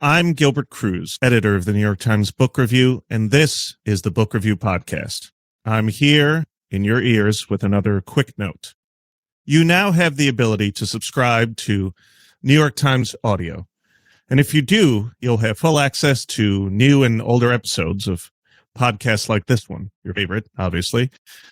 I'm Gilbert Cruz, editor of the New York Times Book Review, and this is the Book Review Podcast. I'm here in your ears with another quick note. You now have the ability to subscribe to New York Times Audio. And if you do, you'll have full access to new and older episodes of podcasts like this one, your favorite, obviously,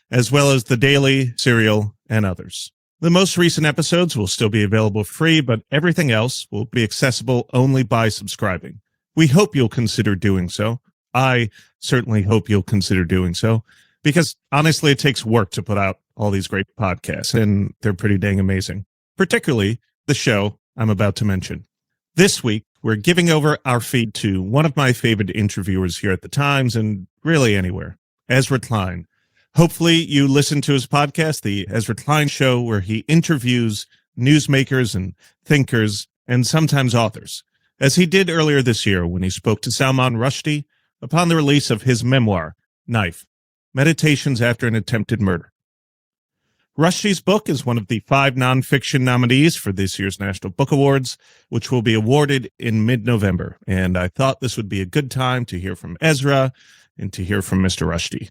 as well as The Daily, Serial, and others. The most recent episodes will still be available free, but everything else will be accessible only by subscribing. We hope you'll consider doing so. I certainly hope you'll consider doing so, because honestly, it takes work to put out all these great podcasts, and they're pretty dang amazing, particularly the show I'm about to mention. This week, we're giving over our feed to one of my favorite interviewers here at the Times and really anywhere, Ezra Klein. Hopefully you listen to his podcast, The Ezra Klein Show, where he interviews newsmakers and thinkers and sometimes authors, as he did earlier this year when he spoke to Salman Rushdie upon the release of his memoir, Knife, Meditations After an Attempted Murder. Rushdie's book is one of the 5 nonfiction nominees for this year's National Book Awards, which will be awarded in mid-November, and I thought this would be a good time to hear from Ezra and to hear from Mr. Rushdie.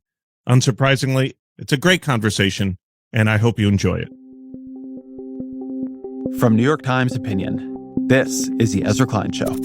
Unsurprisingly, it's a great conversation, and I hope you enjoy it. From New York Times Opinion, this is The Ezra Klein Show.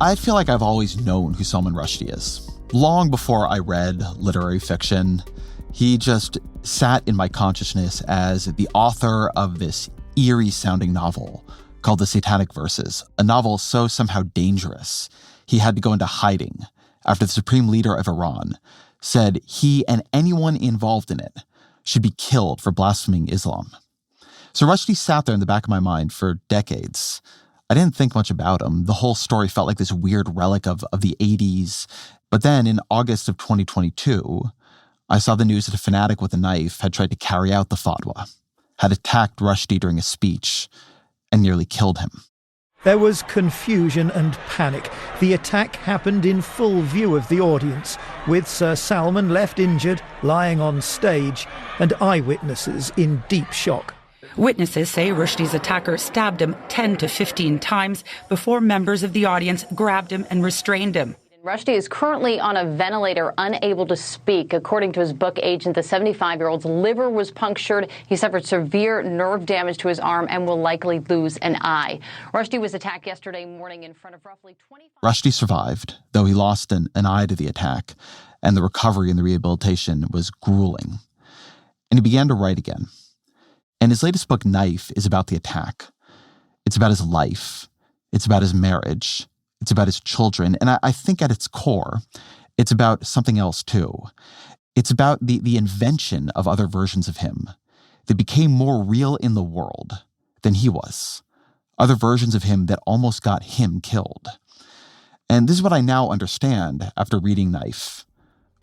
I feel like I've always known who Salman Rushdie is. Long before I read literary fiction, he just sat in my consciousness as the author of this eerie-sounding novel called The Satanic Verses, a novel so somehow dangerous he had to go into hiding after the supreme leader of Iran said he and anyone involved in it should be killed for blaspheming Islam. So Rushdie sat there in the back of my mind for decades. I didn't think much about him. The whole story felt like this weird relic of the 80s. But then in August of 2022, I saw the news that a fanatic with a knife had tried to carry out the fatwa, had attacked Rushdie during a speech, and nearly killed him. There was confusion and panic. The attack happened in full view of the audience, with Sir Salman left injured, lying on stage, and eyewitnesses in deep shock. Witnesses say Rushdie's attacker stabbed him 10 to 15 times before members of the audience grabbed him and restrained him. Rushdie is currently on a ventilator, unable to speak. According to his book agent, the 75-year-old's liver was punctured. He suffered severe nerve damage to his arm and will likely lose an eye. Rushdie was attacked yesterday morning in front of roughly 25... Rushdie survived, though he lost an eye to the attack, and the recovery and the rehabilitation was grueling. And he began to write again. And his latest book, Knife, is about the attack. It's about his life. It's about his marriage. It's about his children. And I think at its core, it's about something else too. It's about the invention of other versions of him that became more real in the world than he was. Other versions of him that almost got him killed. And this is what I now understand after reading Knife.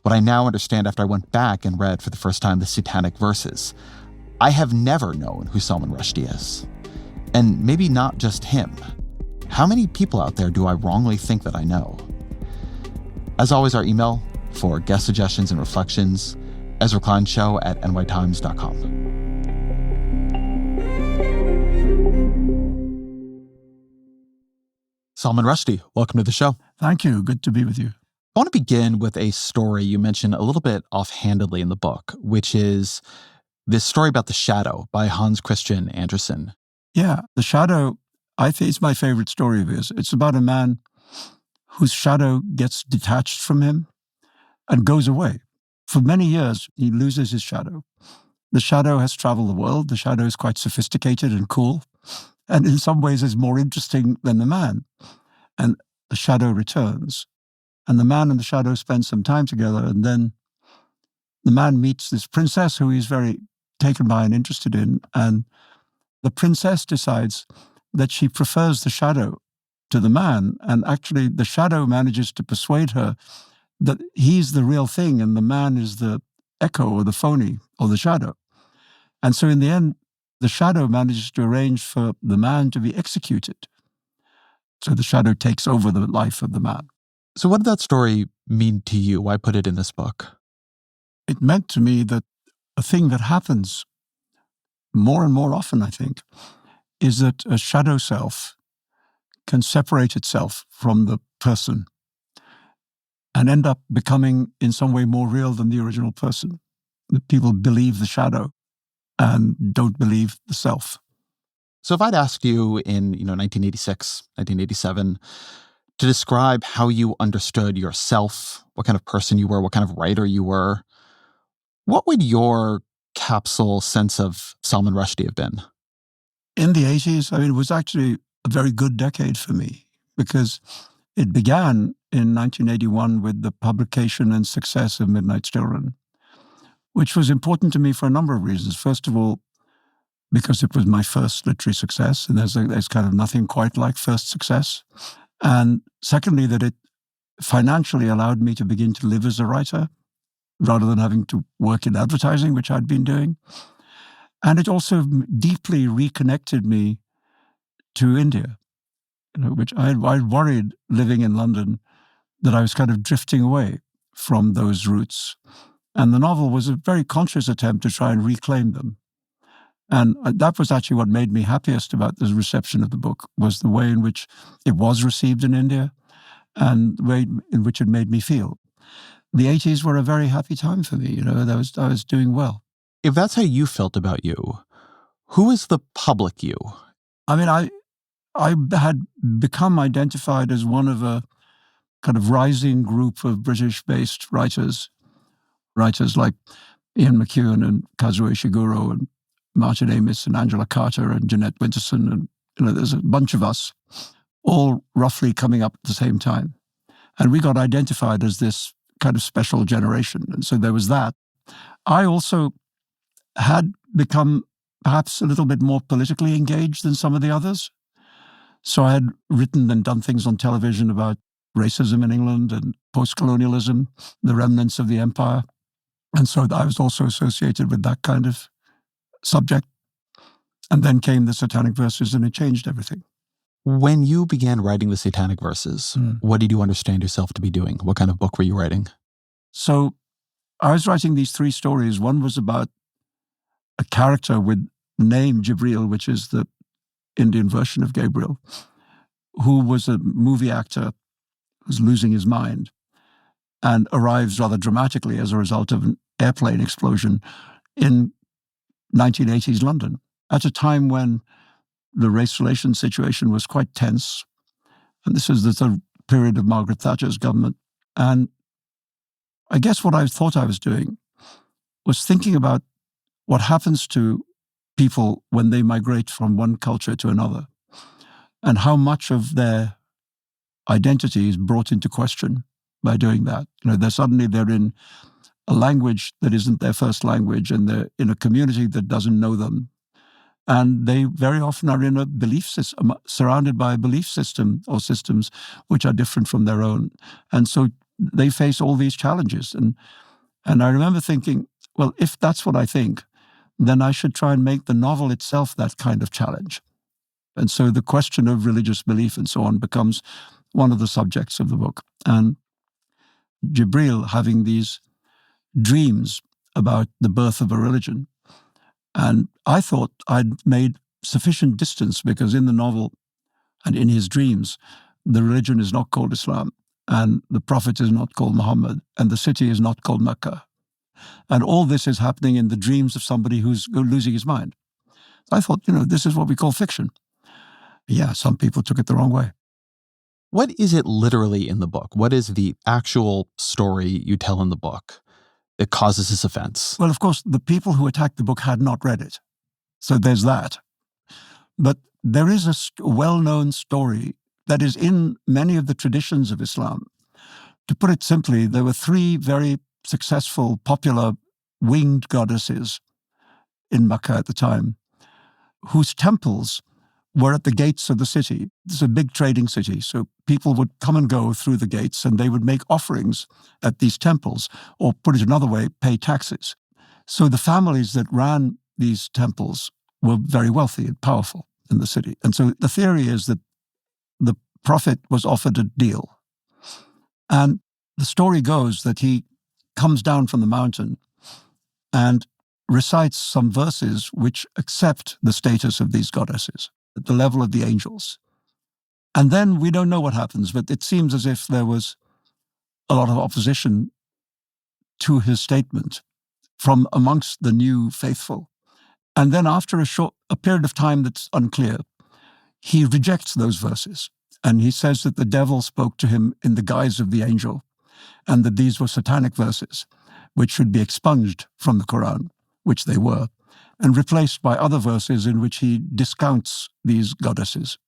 What I now understand after I went back and read for the first time the Satanic Verses. I have never known who Salman Rushdie is. And maybe not just him. How many people out there do I wrongly think that I know? As always, our email for guest suggestions and reflections, EzraKleinShow@nytimes.com. Salman Rushdie, welcome to the show. Thank you. Good to be with you. I want to begin with a story you mentioned a little bit offhandedly in the book, which is this story about The Shadow by Hans Christian Andersen. Yeah, The Shadow, I think it's my favorite story of his. It's about a man whose shadow gets detached from him and goes away. For many years, he loses his shadow. The shadow has traveled the world. The shadow is quite sophisticated and cool, and in some ways is more interesting than the man. And the shadow returns. And the man and the shadow spend some time together, and then the man meets this princess who he's very taken by and interested in, and the princess decides that she prefers the shadow to the man, and actually the shadow manages to persuade her that he's the real thing and the man is the echo or the phony or the shadow. And so in the end, the shadow manages to arrange for the man to be executed. So the shadow takes over the life of the man. So what did that story mean to you? Why put it in this book? It meant to me that a thing that happens more and more often, I think, is that a shadow self can separate itself from the person and end up becoming in some way more real than the original person. That people believe the shadow and don't believe the self. So if I'd asked you in 1986, 1987, to describe how you understood yourself, what kind of person you were, what kind of writer you were, what would your capsule sense of Salman Rushdie have been? In the 80s, it was actually a very good decade for me because it began in 1981 with the publication and success of Midnight Children, which was important to me for a number of reasons. First of all, because it was my first literary success, and there's kind of nothing quite like first success. And secondly, that it financially allowed me to begin to live as a writer rather than having to work in advertising, which I'd been doing. And it also deeply reconnected me to India, which I worried living in London that I was kind of drifting away from those roots. And the novel was a very conscious attempt to try and reclaim them. And that was actually what made me happiest about the reception of the book, was the way in which it was received in India and the way in which it made me feel. The 80s were a very happy time for me. I was doing well. If that's how you felt about you, who is the public you? I had become identified as one of a kind of rising group of British-based writers like Ian McEwan and Kazuo Ishiguro and Martin Amis and Angela Carter and Jeanette Winterson. And there's a bunch of us all roughly coming up at the same time. And we got identified as this kind of special generation. And so there was that. I also had become perhaps a little bit more politically engaged than some of the others. So I had written and done things on television about racism in England and post-colonialism, the remnants of the empire. And so I was also associated with that kind of subject. And then came the Satanic Verses, and it changed everything. When you began writing the Satanic Verses, what did you understand yourself to be doing? What kind of book were you writing? So I was writing these three stories. One was about a character with the name Jibril, which is the Indian version of Gabriel, who was a movie actor who's losing his mind and arrives rather dramatically as a result of an airplane explosion in 1980s London, at a time when the race relations situation was quite tense. And this is the period of Margaret Thatcher's government. And I guess what I thought I was doing was thinking about what happens to people when they migrate from one culture to another, and how much of their identity is brought into question by doing that. They're in a language that isn't their first language, and they're in a community that doesn't know them. And they very often are in a belief system, surrounded by a belief system or systems which are different from their own. And so they face all these challenges. And I remember thinking, well, if that's what I think, then I should try and make the novel itself that kind of challenge. And so the question of religious belief and so on becomes one of the subjects of the book. And Jibril having these dreams about the birth of a religion. And I thought I'd made sufficient distance, because in the novel and in his dreams, the religion is not called Islam, and the prophet is not called Muhammad, and the city is not called Mecca. And all this is happening in the dreams of somebody who's losing his mind. I thought, this is what we call fiction. Yeah, some people took it the wrong way. What is it literally in the book? What is the actual story you tell in the book that causes this offense? Well, of course, the people who attacked the book had not read it. So there's that. But there is a well-known story that is in many of the traditions of Islam. To put it simply, there were three very successful, popular winged goddesses in Mecca at the time, whose temples were at the gates of the city. It's a big trading city, so people would come and go through the gates, and they would make offerings at these temples, or put it another way, pay taxes. So the families that ran these temples were very wealthy and powerful in the city. And so the theory is that the prophet was offered a deal. And the story goes that he comes down from the mountain and recites some verses which accept the status of these goddesses at the level of the angels. And then we don't know what happens, but it seems as if there was a lot of opposition to his statement from amongst the new faithful. And then after a period of time that's unclear, he rejects those verses. And he says that the devil spoke to him in the guise of the angel, and that these were satanic verses, which should be expunged from the Quran, which they were, and replaced by other verses in which he discounts these goddesses.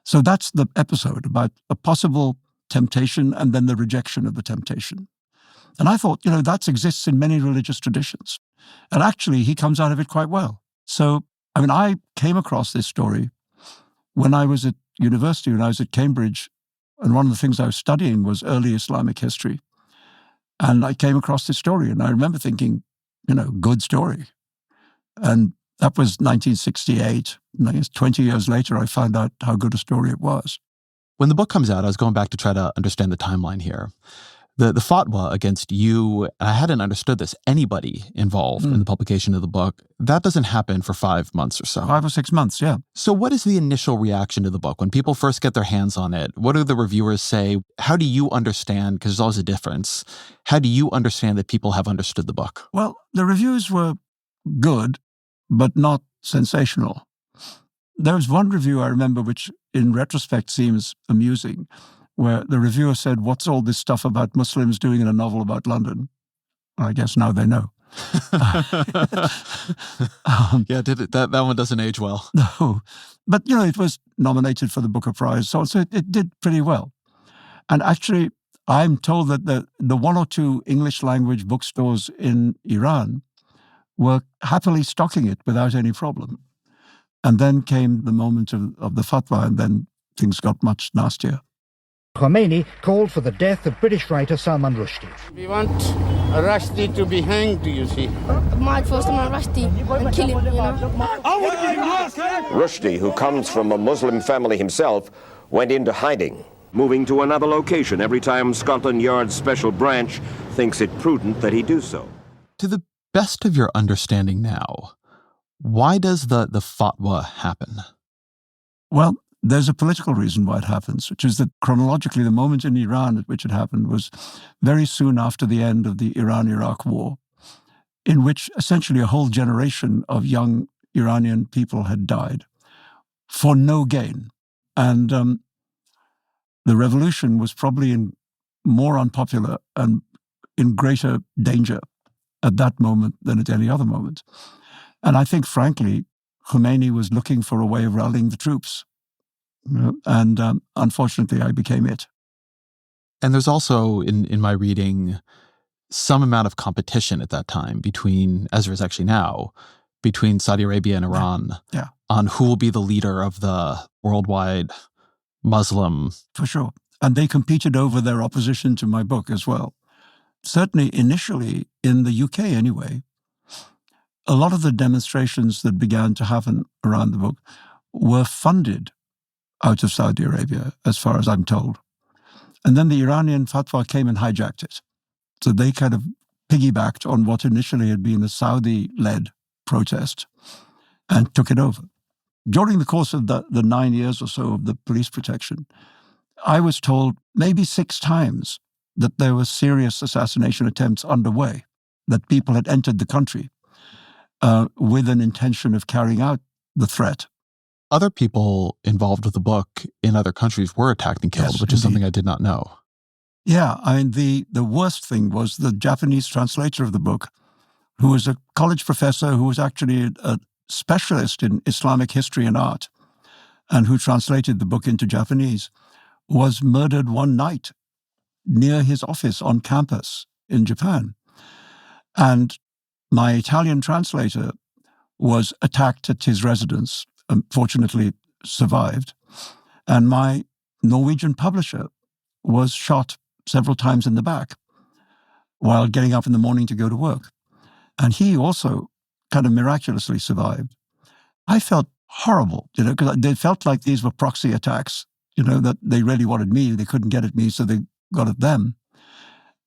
So that's the episode about a possible temptation and then the rejection of the temptation. And I thought, that exists in many religious traditions. And actually, he comes out of it quite well. So, I came across this story when I was at university, when I was at Cambridge, and one of the things I was studying was early Islamic history. And I came across this story, and I remember thinking, good story. And that was 1968. And I guess 20 years later, I found out how good a story it was. When the book comes out, I was going back to try to understand the timeline here. The fatwa against you, and I hadn't understood this, anybody involved in the publication of the book, that doesn't happen for 5 months or so. 5 or 6 months, yeah. So what is the initial reaction to the book? When people first get their hands on it, what do the reviewers say? How do you understand, because there's always a difference, how do you understand that people have understood the book? Well, the reviews were good, but not sensational. There was one review I remember which in retrospect seems amusing, where the reviewer said, "What's all this stuff about Muslims doing in a novel about London?" I guess now they know. That one doesn't age well. No. But, it was nominated for the Booker Prize, so it did pretty well. And actually, I'm told that the one or two English language bookstores in Iran were happily stocking it without any problem. And then came the moment of the fatwa, and then things got much nastier. Khomeini called for the death of British writer Salman Rushdie. We want Rushdie to be hanged, you see. Mark for Salman Rushdie and kill him, Rushdie, who comes from a Muslim family himself, went into hiding, moving to another location every time Scotland Yard's special branch thinks it prudent that he do so. To the best of your understanding now, why does the fatwa happen? Well, there's a political reason why it happens, which is that chronologically, the moment in Iran at which it happened was very soon after the end of the Iran-Iraq war, in which essentially a whole generation of young Iranian people had died for no gain. And the revolution was probably more unpopular and in greater danger at that moment than at any other moment. And I think, frankly, Khomeini was looking for a way of rallying the troops. And unfortunately, I became it. And there's also, in my reading, some amount of competition at that time between, as there is actually now, between Saudi Arabia and Iran on who will be the leader of the worldwide Muslim. For sure. And they competed over their opposition to my book as well. Certainly, initially, in the UK anyway, a lot of the demonstrations that began to happen around the book were funded out of Saudi Arabia, as far as I'm told. And then the Iranian fatwa came and hijacked it. So they kind of piggybacked on what initially had been a Saudi-led protest and took it over. During the course of the 9 years or so of the police protection, I was told maybe 6 times that there were serious assassination attempts underway, that people had entered the country with an intention of carrying out the threat. Other people involved with the book in other countries were attacked and killed, which is something I did not know. Yeah, the worst thing was the Japanese translator of the book, who was a college professor who was actually a specialist in Islamic history and art, and who translated the book into Japanese, was murdered one night near his office on campus in Japan. And my Italian translator was attacked at his residence, fortunately survived. And my Norwegian publisher was shot several times in the back while getting up in the morning to go to work. And he also kind of miraculously survived. I felt horrible, because it felt like these were proxy attacks that they really wanted me. They couldn't get at me, so they got at them.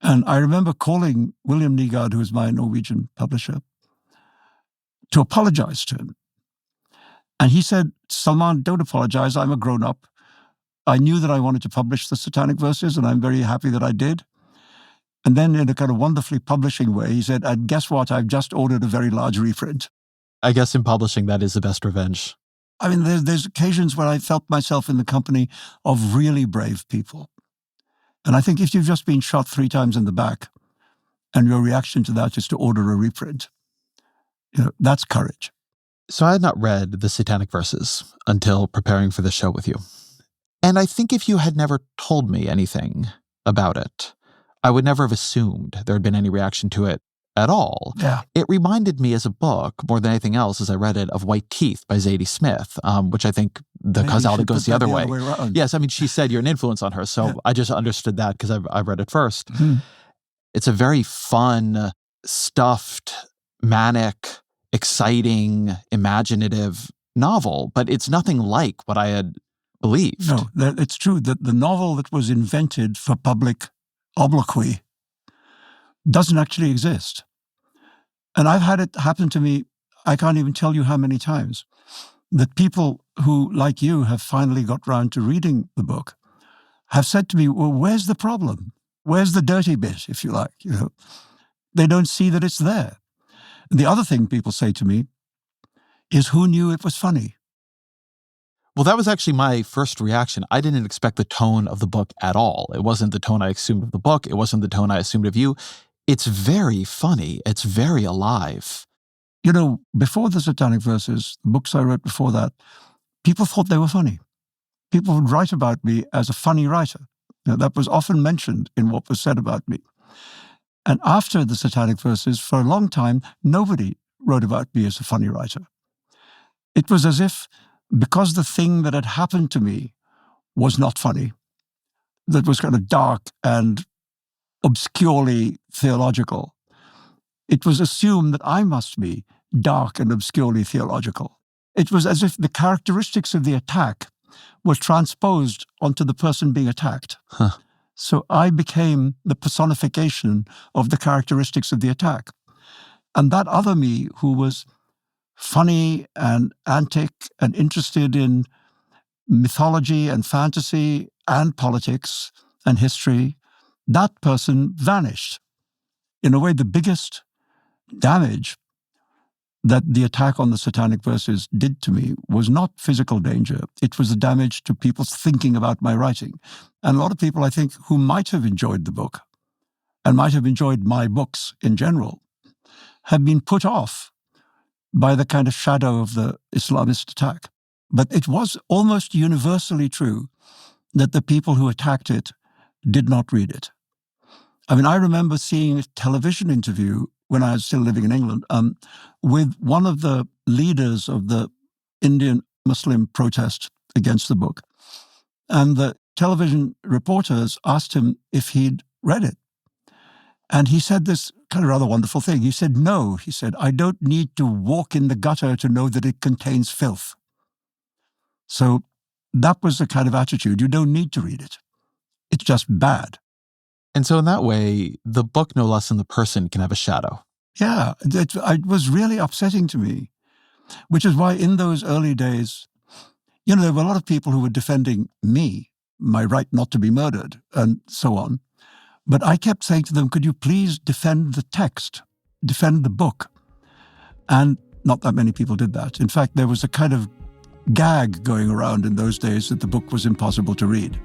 And I remember calling William Nygaard, who was my Norwegian publisher, to apologize to him. And he said, Salman, don't apologize. I'm a grown-up. I knew that I wanted to publish the Satanic Verses, and I'm very happy that I did. And then in a kind of wonderfully publishing way, he said, and guess what? I've just ordered a very large reprint. I guess in publishing, that is the best revenge. I mean, there's occasions where I felt myself in the company of really brave people. And I think if you've just been shot 3 times in the back and your reaction to that is to order a reprint, that's courage. So I had not read the Satanic Verses until preparing for the show with you. And I think if you had never told me anything about it, I would never have assumed there had been any reaction to it at all. Yeah. It reminded me as a book, more than anything else, as I read it, of White Teeth by Zadie Smith, which I think the Maybe causality goes the other way. Around. Yes, I mean, she said you're an influence on her, so I just understood that because I've read it first. Mm-hmm. It's a very fun, stuffed, manic, exciting, imaginative novel, but it's nothing like what I had believed. No, it's true that the novel that was invented for public obloquy doesn't actually exist. And I've had it happen to me, I can't even tell you how many times, that people who, like you, have finally got round to reading the book have said to me, well, where's the problem? Where's the dirty bit, if you like? They don't see that it's there. And the other thing people say to me is, who knew it was funny? Well, that was actually my first reaction. I didn't expect the tone of the book at all. It wasn't the tone I assumed of the book. It wasn't the tone I assumed of you. It's very funny. It's very alive. Before the Satanic Verses, the books I wrote before that, people thought they were funny. People would write about me as a funny writer. That was often mentioned in what was said about me. And after the Satanic Verses, for a long time, nobody wrote about me as a funny writer. It was as if, because the thing that had happened to me was not funny, that was kind of dark and obscurely theological, it was assumed that I must be dark and obscurely theological. It was as if the characteristics of the attack were transposed onto the person being attacked. Huh. So I became the personification of the characteristics of the attack. And that other me, who was funny and antic and interested in mythology and fantasy and politics and history, that person vanished. In a way, the biggest damage that the attack on the Satanic Verses did to me was not physical danger. It was the damage to people's thinking about my writing. And a lot of people, I think, who might have enjoyed the book and might have enjoyed my books in general, have been put off by the kind of shadow of the Islamist attack. But it was almost universally true that the people who attacked it did not read it. I mean, I remember seeing a television interview when I was still living in England with one of the leaders of the Indian Muslim protest against the book. And the television reporters asked him if he'd read it. And he said this kind of rather wonderful thing. He said, no, he said, I don't need to walk in the gutter to know that it contains filth. So that was the kind of attitude. You don't need to read it. It's just bad. And so in that way, the book, no less than the person, can have a shadow. Yeah, it was really upsetting to me, which is why in those early days, there were a lot of people who were defending me, my right not to be murdered, and so on. But I kept saying to them, could you please defend the text, defend the book? And not that many people did that. In fact, there was a kind of gag going around in those days that the book was impossible to read,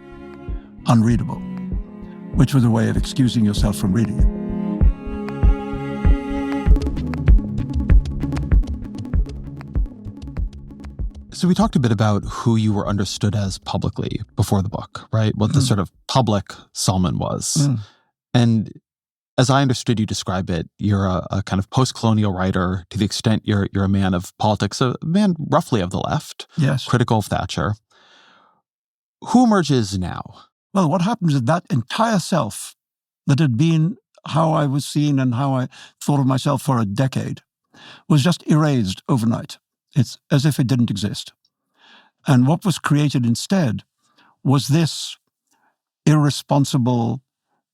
unreadable, which was a way of excusing yourself from reading it. So we talked a bit about who you were understood as publicly before the book, right? What the sort of public Salman was. And as I understood you describe it, you're a kind of post-colonial writer to the extent you're a man of politics, a man roughly of the left, yes, critical of Thatcher. Who emerges now? Well, what happens is that entire self that had been how I was seen and how I thought of myself for a decade was just erased overnight. It's as if it didn't exist. And what was created instead was this irresponsible,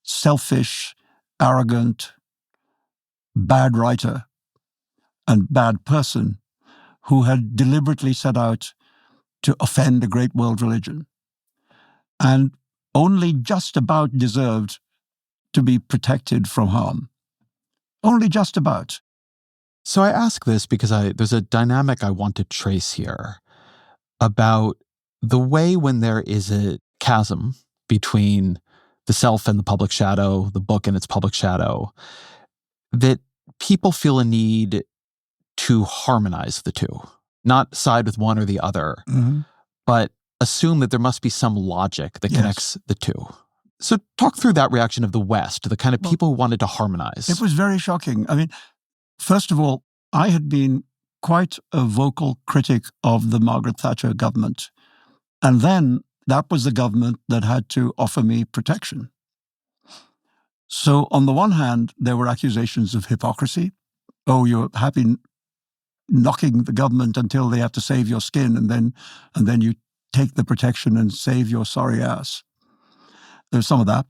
selfish, arrogant, bad writer and bad person who had deliberately set out to offend a great world religion and only just about deserved to be protected from harm. Only just about. So I ask this because there's a dynamic I want to trace here about the way when there is a chasm between the self and the public shadow, the book and its public shadow, that people feel a need to harmonize the two, not side with one or the other, but assume that there must be some logic that connects the two. So talk through that reaction of the West, the kind of people who wanted to harmonize. It was very shocking. I mean, first of all, I had been quite a vocal critic of the Margaret Thatcher government. And then that was the government that had to offer me protection. So on the one hand, there were accusations of hypocrisy. Oh, you're happy knocking the government until they have to save your skin, and then you take the protection and save your sorry ass. There was some of that.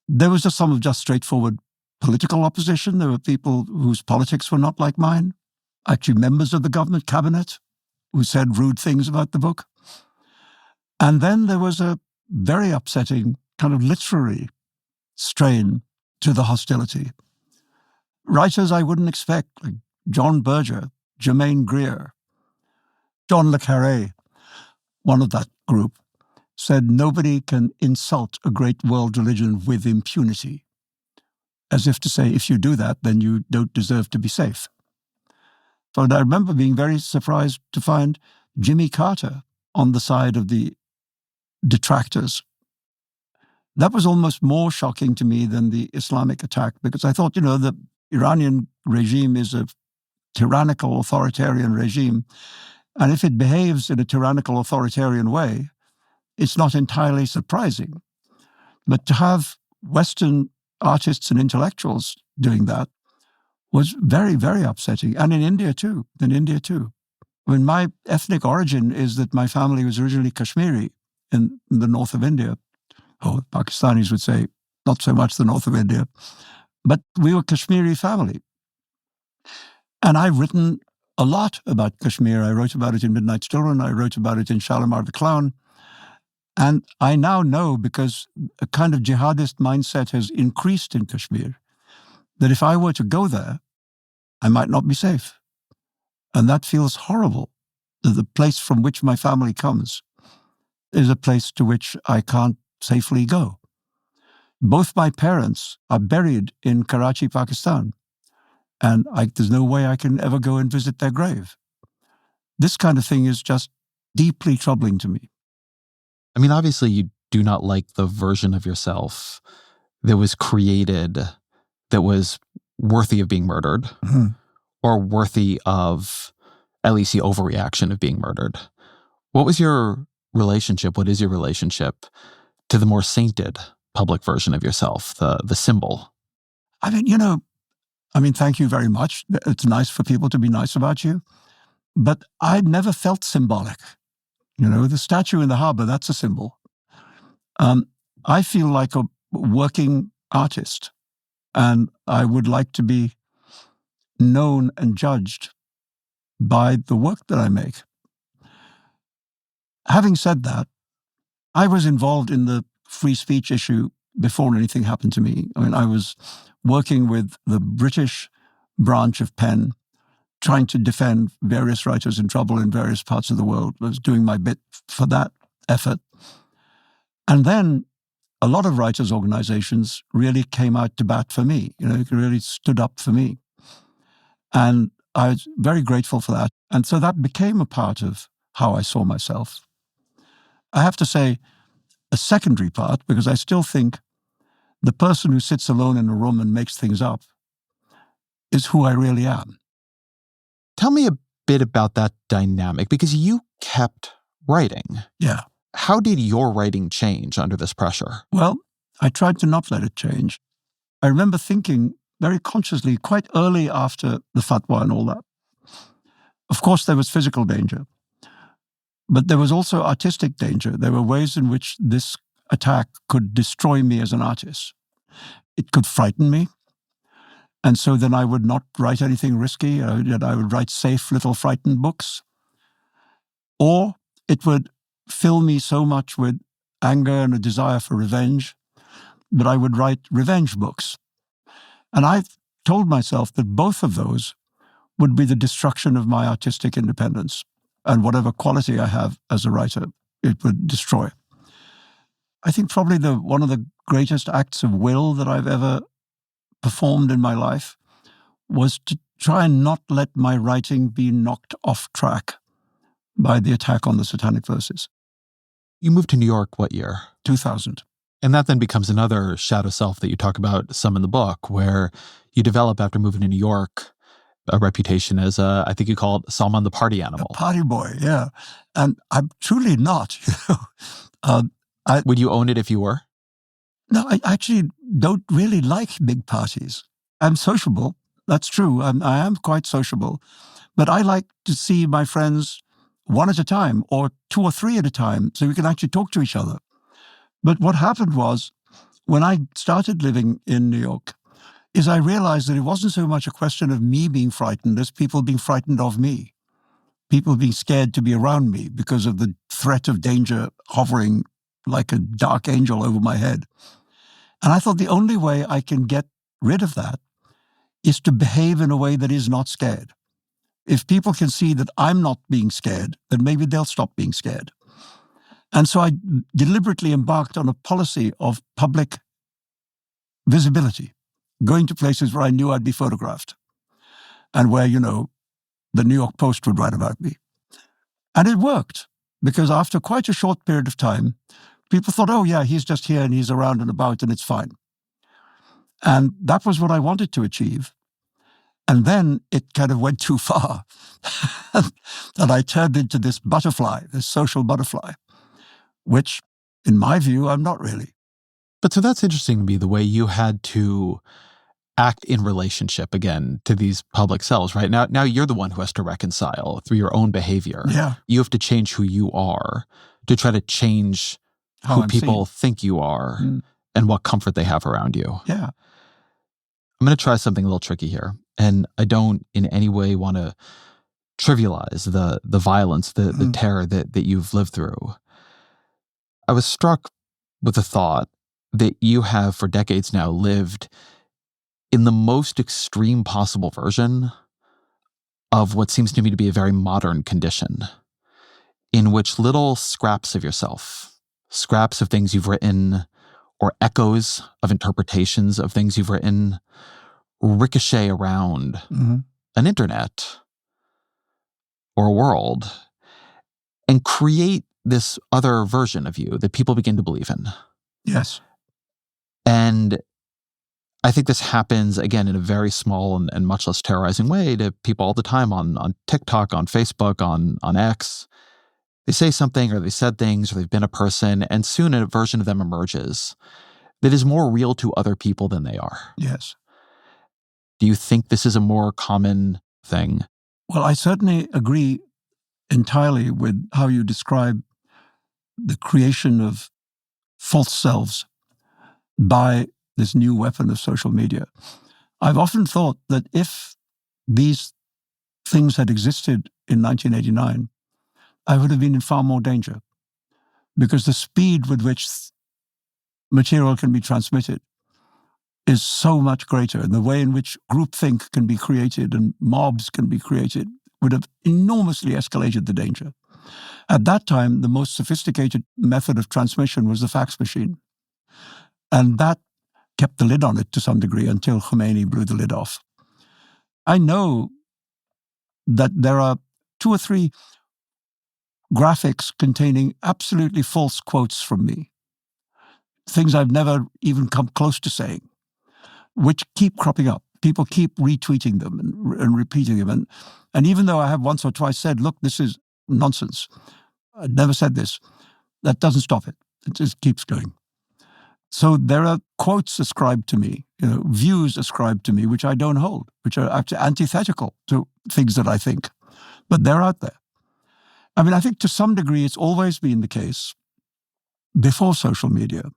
There was just some of just straightforward political opposition. There were people whose politics were not like mine, actually members of the government cabinet who said rude things about the book. And then there was a very upsetting kind of literary strain to the hostility. Writers I wouldn't expect, like John Berger, Germaine Greer, John le Carré, one of that group, said nobody can insult a great world religion with impunity. As if to say, if you do that, then you don't deserve to be safe. But I remember being very surprised to find Jimmy Carter on the side of the detractors. That was almost more shocking to me than the Islamic attack, because I thought, the Iranian regime is a tyrannical, authoritarian regime. And if it behaves in a tyrannical, authoritarian way, it's not entirely surprising. But to have Western artists and intellectuals doing that was very, very upsetting. And in India too. I mean, my ethnic origin is that my family was originally Kashmiri in the north of India. Oh, Pakistanis would say, not so much the north of India. But we were a Kashmiri family. And I've written a lot about Kashmir. I wrote about it in Midnight Children. I wrote about it in Shalimar the Clown. And I now know, because a kind of jihadist mindset has increased in Kashmir, that if I were to go there, I might not be safe. And that feels horrible. The place from which my family comes is a place to which I can't safely go. Both my parents are buried in Karachi, Pakistan, and there's no way I can ever go and visit their grave. This kind of thing is just deeply troubling to me. I mean, obviously you do not like the version of yourself that was created that was worthy of being murdered or worthy of at least the overreaction of being murdered. What is your relationship to the more sainted public version of yourself, the symbol? I mean, thank you very much. It's nice for people to be nice about you. But I'd never felt symbolic. The statue in the harbor, that's a symbol. I feel like a working artist, and I would like to be known and judged by the work that I make. Having said that, I was involved in the free speech issue before anything happened to me. I mean, I was working with the British branch of PEN, trying to defend various writers in trouble in various parts of the world. I was doing my bit for that effort. And then a lot of writers' organizations really came out to bat for me, really stood up for me. And I was very grateful for that. And so that became a part of how I saw myself. I have to say, a secondary part, because I still think the person who sits alone in a room and makes things up is who I really am. Tell me a bit about that dynamic, because you kept writing. Yeah. How did your writing change under this pressure? Well, I tried to not let it change. I remember thinking very consciously, quite early after the fatwa and all that. Of course, there was physical danger. But there was also artistic danger. There were ways in which this attack could destroy me as an artist. It could frighten me. And so then I would not write anything risky. I would write safe little frightened books. Or it would fill me so much with anger and a desire for revenge that I would write revenge books. And I've told myself that both of those would be the destruction of my artistic independence, and whatever quality I have as a writer, it would destroy. I think probably one of the greatest acts of will that I've ever performed in my life was to try and not let my writing be knocked off track by the attack on the Satanic Verses. You moved to New York what year? 2000. And that then becomes another shadow self that you talk about some in the book, where you develop, after moving to New York, a reputation as I think you call it Salman the party animal. A party boy, yeah. And I'm truly not. Would you own it if you were? No, I actually don't really like big parties. I'm sociable. That's true. I am quite sociable. But I like to see my friends one at a time or two or three at a time so we can actually talk to each other. But what happened was, when I started living in New York, is I realized that it wasn't so much a question of me being frightened as people being frightened of me. People being scared to be around me because of the threat of danger hovering like a dark angel over my head. And I thought the only way I can get rid of that is to behave in a way that is not scared. If people can see that I'm not being scared, then maybe they'll stop being scared. And so I deliberately embarked on a policy of public visibility, going to places where I knew I'd be photographed and where, the New York Post would write about me. And it worked, because after quite a short period of time, people thought, oh yeah, he's just here and he's around and about and it's fine. And that was what I wanted to achieve. And then it kind of went too far. And I turned into this butterfly, this social butterfly, which, in my view, I'm not really. But so that's interesting to me, the way you had to act in relationship, again, to these public selves, right? Now you're the one who has to reconcile through your own behavior. Yeah. You have to change who you are to try to change who people think you are and what comfort they have around you. Yeah. I'm going to try something a little tricky here. And I don't in any way want to trivialize the violence, the terror that you've lived through. I was struck with the thought that you have for decades now lived in the most extreme possible version of what seems to me to be a very modern condition, in which little scraps of yourself, scraps of things you've written, or echoes of interpretations of things you've written, ricochet around an internet or a world and create this other version of you that people begin to believe in. Yes. And I think this happens, again, in a very small and much less terrorizing way to people all the time on TikTok, on Facebook, on X. They say something, or they said things, or they've been a person, and soon a version of them emerges that is more real to other people than they are. Yes. Do you think this is a more common thing? Well, I certainly agree entirely with how you describe the creation of false selves by this new weapon of social media. I've often thought that if these things had existed in 1989, I would have been in far more danger, because the speed with which material can be transmitted is so much greater, and the way in which groupthink can be created and mobs can be created would have enormously escalated the danger. At that time, the most sophisticated method of transmission was the fax machine. And that kept the lid on it to some degree until Khomeini blew the lid off. I know that there are 2 or 3 graphics containing absolutely false quotes from me, things I've never even come close to saying, which keep cropping up. People keep retweeting them and repeating them. And even though I have once or twice said, look, this is nonsense, I never said this, that doesn't stop it. It just keeps going. So there are quotes ascribed to me, views ascribed to me, which I don't hold, which are actually antithetical to things that I think. But they're out there. I mean, I think to some degree it's always been the case before social media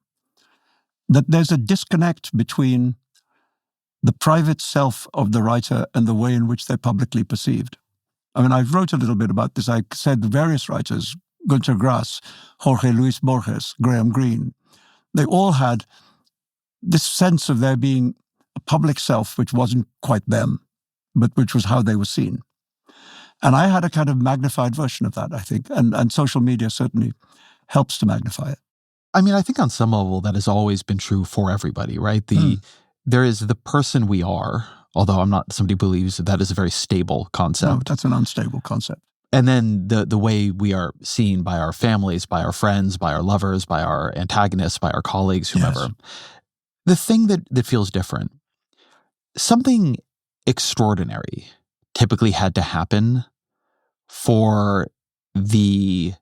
that there's a disconnect between the private self of the writer and the way in which they're publicly perceived. I mean, I wrote a little bit about this. I said various writers, Günter Grass, Jorge Luis Borges, Graham Greene, they all had this sense of there being a public self which wasn't quite them, but which was how they were seen. And I had a kind of magnified version of that, I think. And social media certainly helps to magnify it. I mean, I think on some level that has always been true for everybody, right? There is the person we are, although I'm not somebody who believes that is a very stable concept. No, that's an unstable concept. And then the way we are seen by our families, by our friends, by our lovers, by our antagonists, by our colleagues, whomever. Yes. The thing that feels different, something extraordinary typically had to happen for the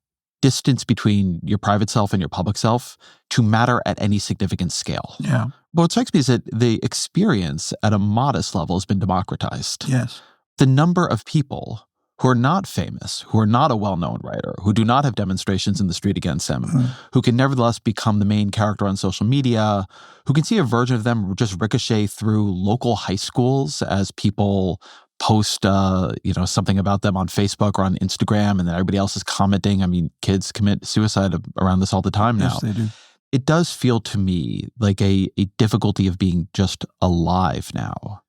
distance between your private self and your public self to matter at any significant scale. Yeah. But what strikes me is that the experience at a modest level has been democratized. Yes. The number of people who are not famous, who are not a well-known writer, who do not have demonstrations in the street against him, who can nevertheless become the main character on social media, who can see a version of them just ricochet through local high schools as people post something about them on Facebook or on Instagram, and then everybody else is commenting. I mean, kids commit suicide around this all the time now. Yes, they do. It does feel to me like a difficulty of being just alive now.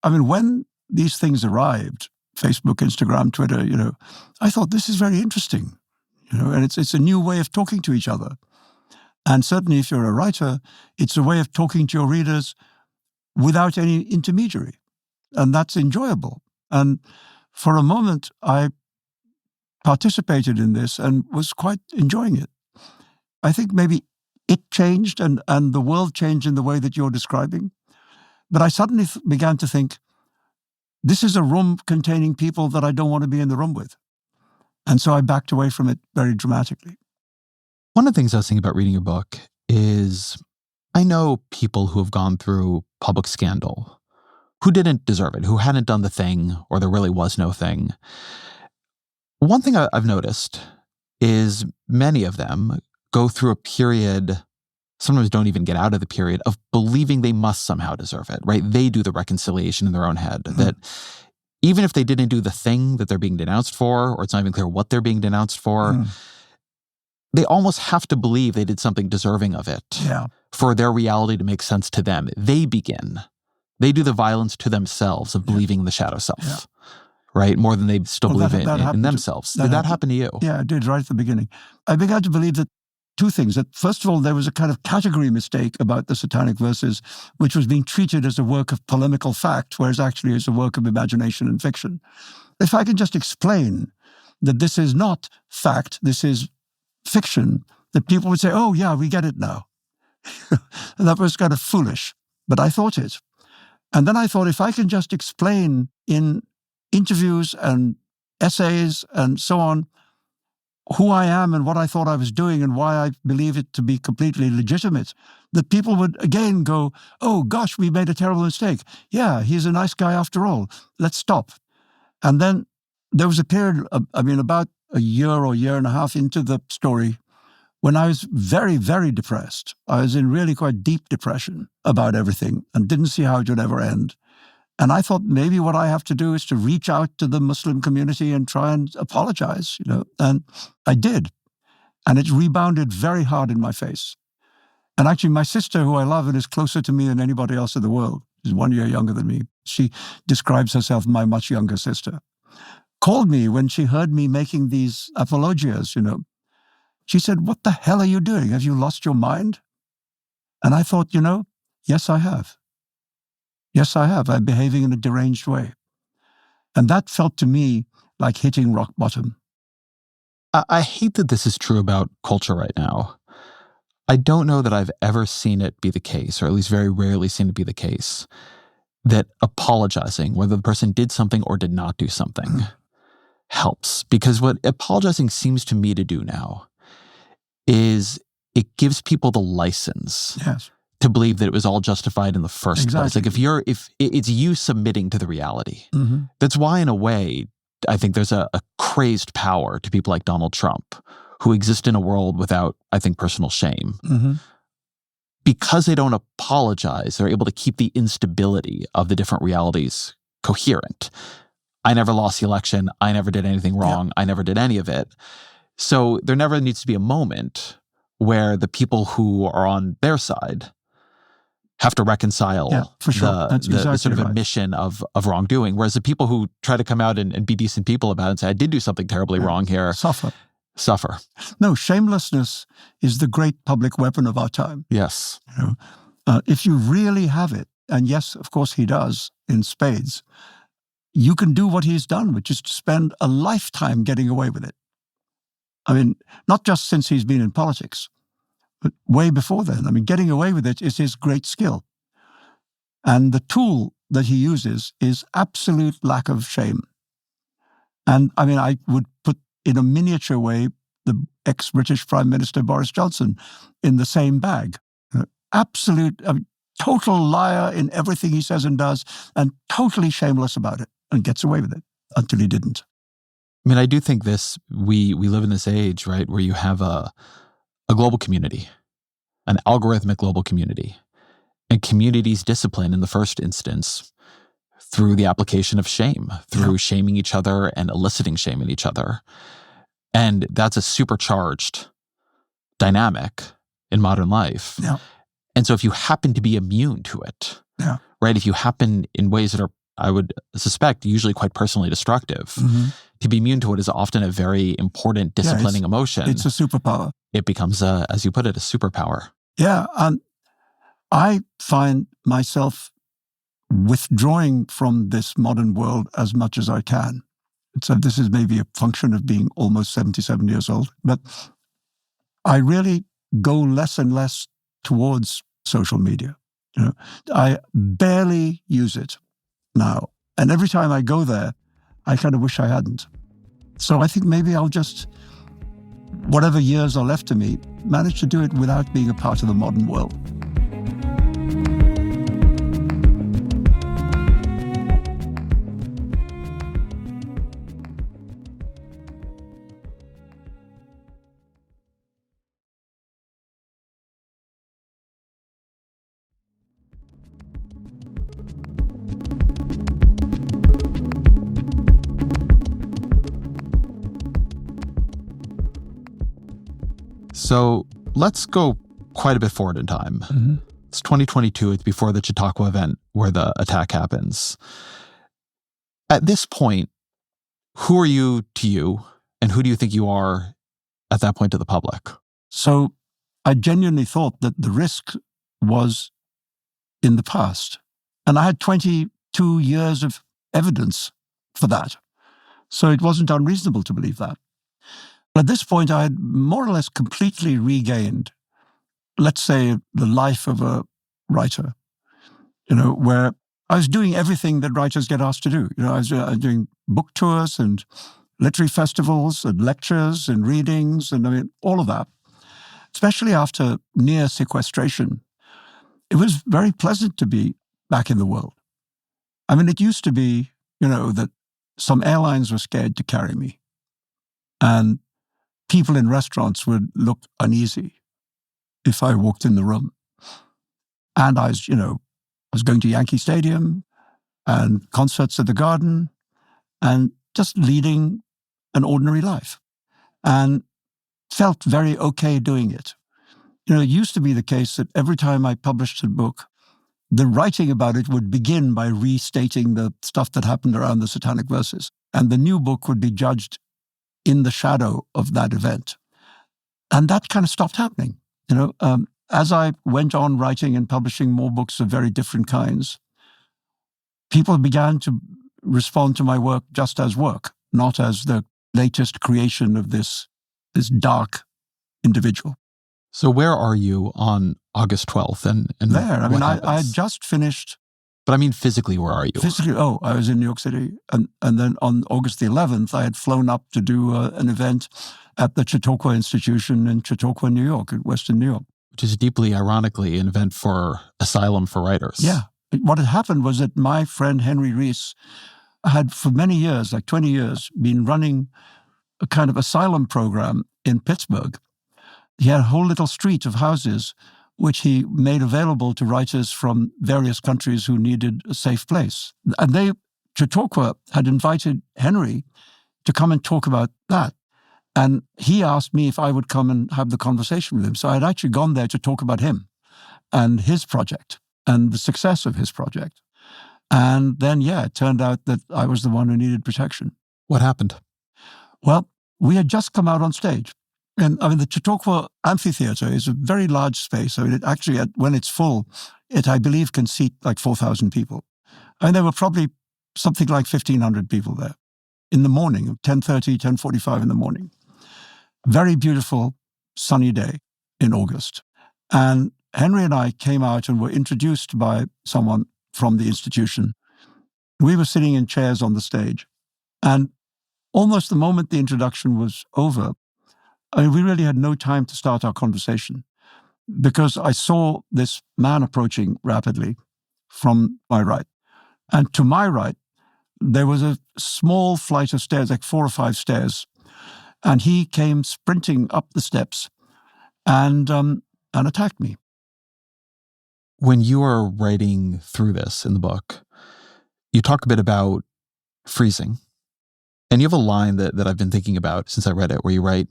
I mean, when these things arrived, Facebook, Instagram, Twitter, I thought this is very interesting, and it's a new way of talking to each other. And certainly if you're a writer, it's a way of talking to your readers without any intermediary. And that's enjoyable. And for a moment, I participated in this and was quite enjoying it. I think maybe it changed and the world changed in the way that you're describing. But I suddenly began to think, this is a room containing people that I don't want to be in the room with. And so I backed away from it very dramatically. One of the things I was thinking about reading your book is I know people who have gone through public scandal who didn't deserve it, who hadn't done the thing, or there really was no thing. One thing I've noticed is many of them go through a period, sometimes don't even get out of the period, of believing they must somehow deserve it, right? They do the reconciliation in their own head, that even if they didn't do the thing that they're being denounced for, or it's not even clear what they're being denounced for, they almost have to believe they did something deserving of it for their reality to make sense to them. They do the violence to themselves of believing in the shadow self, right? More than they still believe in themselves. Did that happen to you? Yeah, it did right at the beginning. I began to believe that two things. That first of all, there was a kind of category mistake about the Satanic Verses, which was being treated as a work of polemical fact, whereas actually it's a work of imagination and fiction. If I can just explain that this is not fact, this is fiction, that people would say, oh yeah, we get it now. And that was kind of foolish, but I thought it. And then I thought, if I can just explain in interviews and essays and so on who I am and what I thought I was doing and why I believe it to be completely legitimate, that people would again go, oh gosh, we made a terrible mistake. Yeah, he's a nice guy after all. Let's stop. And then there was a period, about a year or year and a half into the story, when I was very, very depressed. I was in really quite deep depression about everything and didn't see how it would ever end. And I thought maybe what I have to do is to reach out to the Muslim community and try and apologize, and I did. And it rebounded very hard in my face. And actually my sister, who I love and is closer to me than anybody else in the world, is 1 year younger than me. She describes herself my much younger sister. Called me when she heard me making these apologias, She said, what the hell are you doing? Have you lost your mind? And I thought, yes, I have. Yes, I have. I'm behaving in a deranged way. And that felt to me like hitting rock bottom. I hate that this is true about culture right now. I don't know that I've ever seen it be the case, or at least very rarely seen it be the case, that apologizing, whether the person did something or did not do something, helps. Because what apologizing seems to me to do now is it gives people the license to believe that it was all justified in the first place. Like if it's you submitting to the reality. That's why, in a way, I think there's a crazed power to people like Donald Trump who exist in a world without, I think, personal shame. Mm-hmm. Because they don't apologize, they're able to keep the instability of the different realities coherent. I never lost the election. I never did anything wrong. Yeah. I never did any of it. So there never needs to be a moment where the people who are on their side have to reconcile for sure. the sort of admission of wrongdoing. Whereas the people who try to come out and be decent people about it and say, I did do something terribly wrong here. Suffer. No, shamelessness is the great public weapon of our time. Yes. If you really have it, and yes, of course he does in spades, you can do what he's done, which is to spend a lifetime getting away with it. I mean, not just since he's been in politics, but way before then. I mean, getting away with it is his great skill. And the tool that he uses is absolute lack of shame. And I mean, I would put in a miniature way the ex-British Prime Minister Boris Johnson in the same bag. Absolute, total liar in everything he says and does, and totally shameless about it, and gets away with it until he didn't. I mean, I do think we live in this age, right, where you have a global community, an algorithmic global community, and communities discipline in the first instance through the application of shame, through shaming each other and eliciting shame in each other. And that's a supercharged dynamic in modern life. Yeah. And so if you happen to be immune to it, right, if you happen in ways that are, I would suspect, usually quite personally destructive, to be immune to it is often a very important disciplining emotion. It's a superpower. It becomes, as you put it, a superpower. Yeah. I find myself withdrawing from this modern world as much as I can. So this is maybe a function of being almost 77 years old, but I really go less and less towards social media. I barely use it now. And every time I go there, I kind of wish I hadn't. So I think maybe I'll just, whatever years are left to me, manage to do it without being a part of the modern world. So let's go quite a bit forward in time. Mm-hmm. It's 2022. It's before the Chautauqua event where the attack happens. At this point, who are you to you, and who do you think you are at that point to the public? So I genuinely thought that the risk was in the past. And I had 22 years of evidence for that. So it wasn't unreasonable to believe that. At this point, I had more or less completely regained, let's say, the life of a writer, where I was doing everything that writers get asked to do. I was doing book tours and literary festivals and lectures and readings and all of that, especially after near sequestration. It was very pleasant to be back in the world. I mean, it used to be, that some airlines were scared to carry me. And people in restaurants would look uneasy if I walked in the room. And I was going to Yankee Stadium and concerts at the Garden and just leading an ordinary life and felt very okay doing it. It used to be the case that every time I published a book, the writing about it would begin by restating the stuff that happened around the Satanic Verses. And the new book would be judged in the shadow of that event. And that kind of stopped happening. As I went on writing and publishing more books of very different kinds, people began to respond to my work just as work, not as the latest creation of this dark individual. So where are you on August 12th? And there, I had just finished. But I mean, physically, where are you? Physically, I was in New York City. And then on August the 11th, I had flown up to do an event at the Chautauqua Institution in Chautauqua, New York, in Western New York. Which is deeply, ironically, an event for asylum for writers. Yeah. What had happened was that my friend Henry Rees had for many years, like 20 years, been running a kind of asylum program in Pittsburgh. He had a whole little street of houses which he made available to writers from various countries who needed a safe place. And Chautauqua had invited Henry to come and talk about that. And he asked me if I would come and have the conversation with him. So I'd actually gone there to talk about him and his project and the success of his project. And then, it turned out that I was the one who needed protection. What happened? Well, we had just come out on stage. And the Chautauqua Amphitheater is a very large space. It actually, when it's full, I believe, can seat like 4,000 people. There were probably something like 1,500 people there in the morning, 10:30, 10:45 in the morning. Very beautiful, sunny day in August. And Henry and I came out and were introduced by someone from the institution. We were sitting in chairs on the stage. And almost the moment the introduction was over, we really had no time to start our conversation because I saw this man approaching rapidly from my right. And to my right, there was a small flight of stairs, like 4 or 5 stairs. And he came sprinting up the steps and attacked me. When you are writing through this in the book, you talk a bit about freezing. And you have a line that I've been thinking about since I read it, where you write,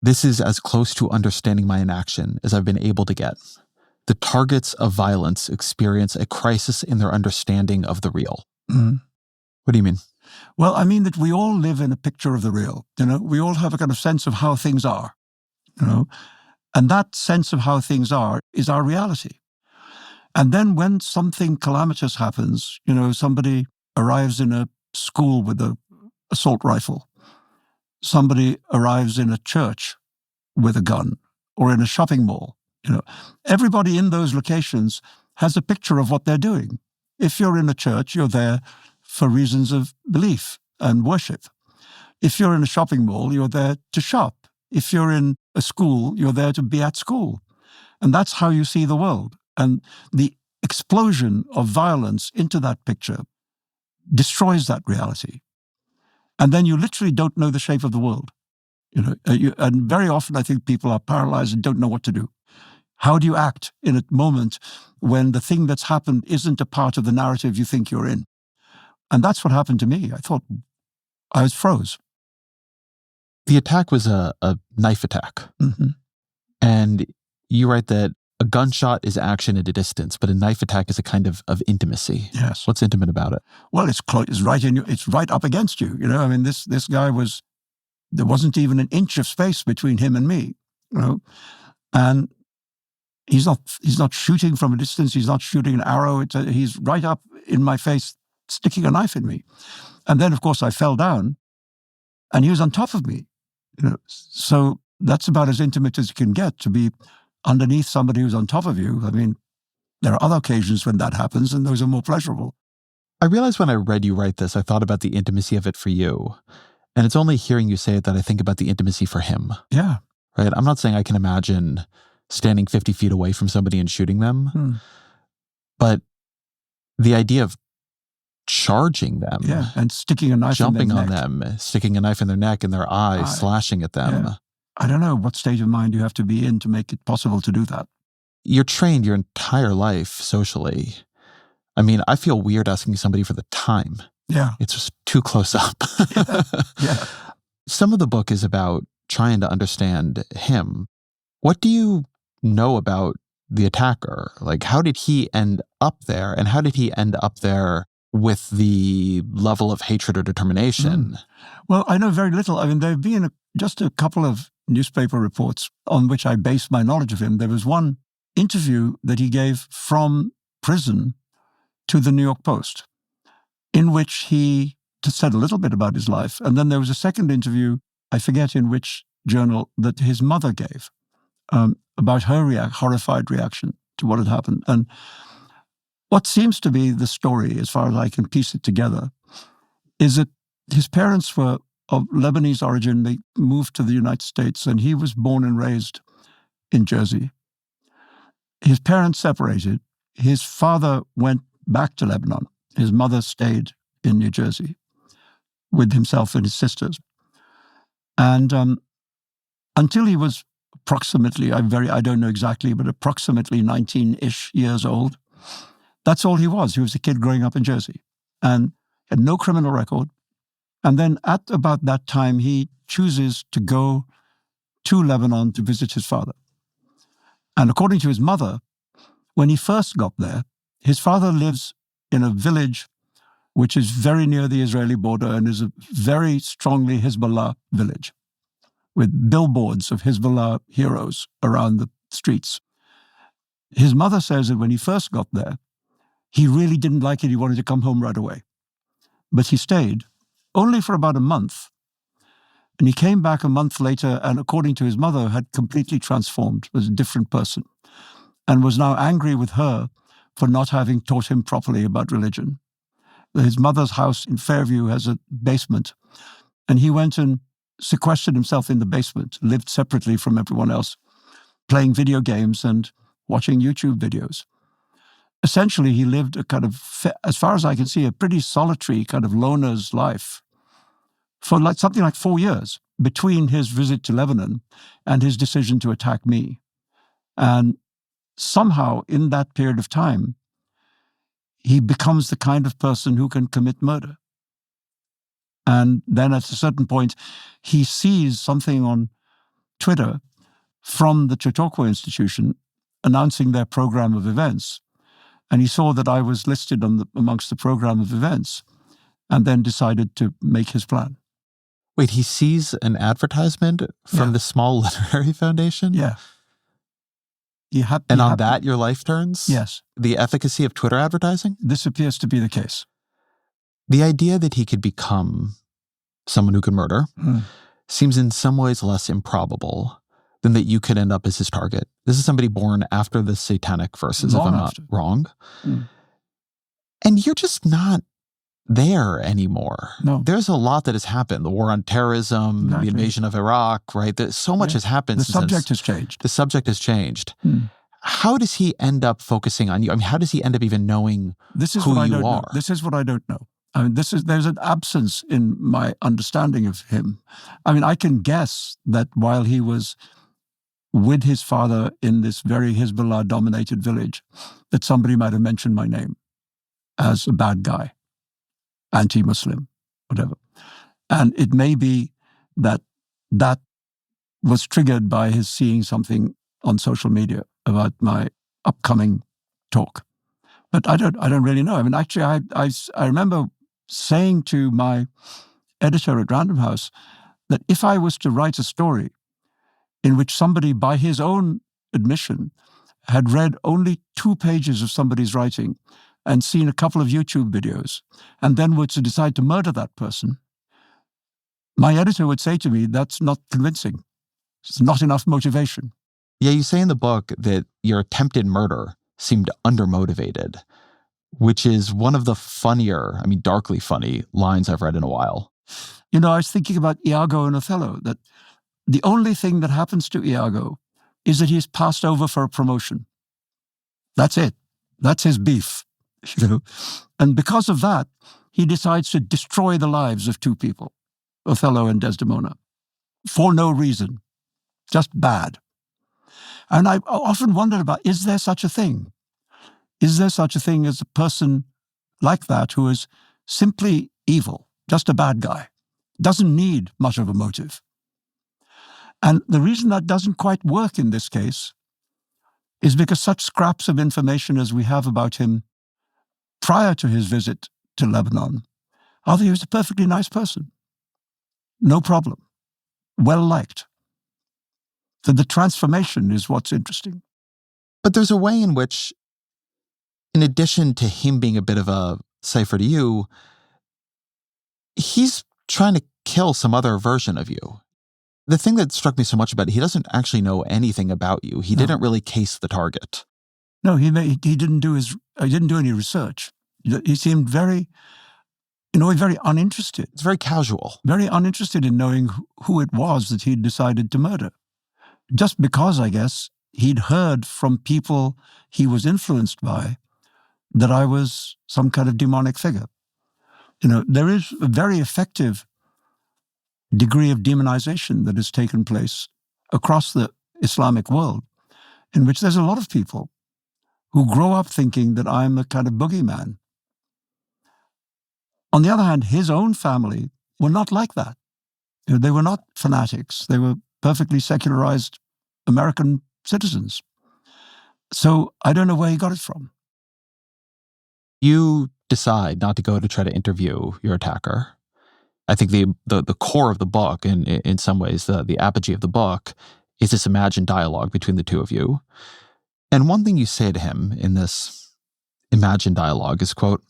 "This is as close to understanding my inaction as I've been able to get. The targets of violence experience a crisis in their understanding of the real." Mm-hmm. What do you mean? Well, I mean that we all live in a picture of the real. We all have a kind of sense of how things are, and that sense of how things are is our reality. And then when something calamitous happens, somebody arrives in a school with an assault rifle, somebody arrives in a church with a gun, or in a shopping mall, everybody in those locations has a picture of what they're doing. If you're in a church, you're there for reasons of belief and worship. If you're in a shopping mall, you're there to shop. If you're in a school, you're there to be at school. And that's how you see the world. And the explosion of violence into that picture destroys that reality. And then you literally don't know the shape of the world. And very often I think people are paralyzed and don't know what to do. How do you act in a moment when the thing that's happened isn't a part of the narrative you think you're in? And that's what happened to me. I thought I was froze. The attack was a knife attack. Mm-hmm. And you write that a gunshot is action at a distance, but a knife attack is a kind of intimacy. Yes. What's intimate about it? Well, it's right in you. It's right up against you. This guy there wasn't even an inch of space between him and me. And he's not shooting from a distance. He's not shooting an arrow. He's right up in my face, sticking a knife in me. And then, of course, I fell down, and he was on top of me. So that's about as intimate as you can get, to be underneath somebody who's on top of you. There are other occasions when that happens, and those are more pleasurable. I realized when I read you write this, I thought about the intimacy of it for you. And it's only hearing you say it that I think about the intimacy for him. Yeah. Right? I'm not saying I can imagine standing 50 feet away from somebody and shooting them. But the idea of charging them. Yeah, and sticking a knife in their neck. Jumping on them, sticking a knife in their neck, in their eyes, slashing at them. Yeah. I don't know what state of mind you have to be in to make it possible to do that. You're trained your entire life socially. I feel weird asking somebody for the time. Yeah. It's just too close up. Yeah. Some of the book is about trying to understand him. What do you know about the attacker? Like, how did he end up there? And how did he end up there with the level of hatred or determination? Well, I know very little. There have been just a couple of newspaper reports on which I base my knowledge of him. There was one interview that he gave from prison to the New York Post, in which he said a little bit about his life. And then there was a second interview, I forget in which journal, that his mother gave about her horrified reaction to what had happened. And what seems to be the story, as far as I can piece it together, is that his parents were of Lebanese origin. They moved to the United States, and he was born and raised in Jersey. His parents separated. His father went back to Lebanon. His mother stayed in New Jersey with himself and his sisters. And until he was approximately, I don't know exactly, but approximately 19-ish years old, that's all he was. He was a kid growing up in Jersey and had no criminal record. And then at about that time, he chooses to go to Lebanon to visit his father. And according to his mother, when he first got there, his father lives in a village which is very near the Israeli border and is a very strongly Hezbollah village with billboards of Hezbollah heroes around the streets. His mother says that when he first got there, he really didn't like it. He wanted to come home right away. But he stayed only for about a month. And he came back a month later and, according to his mother, had completely transformed, was a different person, and was now angry with her for not having taught him properly about religion. His mother's house in Fairview has a basement, and he went and sequestered himself in the basement, lived separately from everyone else, playing video games and watching YouTube videos. Essentially, he lived a kind of, as far as I can see, a pretty solitary kind of loner's life for something like 4 years between his visit to Lebanon and his decision to attack me. And somehow in that period of time, he becomes the kind of person who can commit murder. And then at a certain point, he sees something on Twitter from the Chautauqua Institution announcing their program of events. And he saw that I was listed amongst the program of events and then decided to make his plan. Wait, he sees an advertisement from the small literary foundation? Yeah. On that, your life turns? Yes. The efficacy of Twitter advertising? This appears to be the case. The idea that he could become someone who could murder seems in some ways less improbable than that you could end up as his target. This is somebody born after the Satanic verses, if I'm not wrong. And you're just not there anymore. No. There's a lot that has happened. The war on terrorism, the invasion of Iraq, right? So much has happened. The subject has changed. The subject has changed. How does he end up focusing on you? I mean, how does he end up even knowing who you are? This is what I don't know. I mean, there's an absence in my understanding of him. I mean, I can guess that while he was with his father in this very Hezbollah-dominated village, that somebody might have mentioned my name as a bad guy, anti-Muslim, whatever. And it may be that that was triggered by his seeing something on social media about my upcoming talk. But I don't really know. I mean, actually, I remember saying to my editor at Random House that if I was to write a story in which somebody, by his own admission, had read only 2 pages of somebody's writing and seen a couple of YouTube videos, and then were to decide to murder that person, my editor would say to me, that's not convincing. It's not enough motivation. Yeah, you say in the book that your attempted murder seemed undermotivated, which is one of the funnier, I mean, darkly funny lines I've read in a while. You know, I was thinking about Iago and Othello, that the only thing that happens to Iago is that he is passed over for a promotion. That's it. That's his beef. You know? And because of that, he decides to destroy the lives of 2 people, Othello and Desdemona, for no reason, just bad. And I often wondered about, is there such a thing? Is there such a thing as a person like that who is simply evil, just a bad guy, doesn't need much of a motive? And the reason that doesn't quite work in this case is because such scraps of information as we have about him prior to his visit to Lebanon are that he was a perfectly nice person. No problem. Well liked. So the transformation is what's interesting. But there's a way in which, in addition to him being a bit of a cipher to you, he's trying to kill some other version of you. The thing that struck me so much about it, he doesn't actually know anything about you. He didn't really case the target. No, he didn't do any research. He seemed very uninterested. It's very casual. Very uninterested in knowing who it was that he'd decided to murder. Just because, I guess, he'd heard from people he was influenced by that I was some kind of demonic figure. There is a very effective degree of demonization that has taken place across the Islamic world, in which there's a lot of people who grow up thinking that I'm a kind of boogeyman. On the other hand, his own family were not like that. They were not fanatics. They were perfectly secularized American citizens. So I don't know where he got it from. You decide not to go to try to interview your attacker. I think the core of the book, and in some ways the apogee of the book, is this imagined dialogue between the two of you. And one thing you say to him in this imagined dialogue is, quote,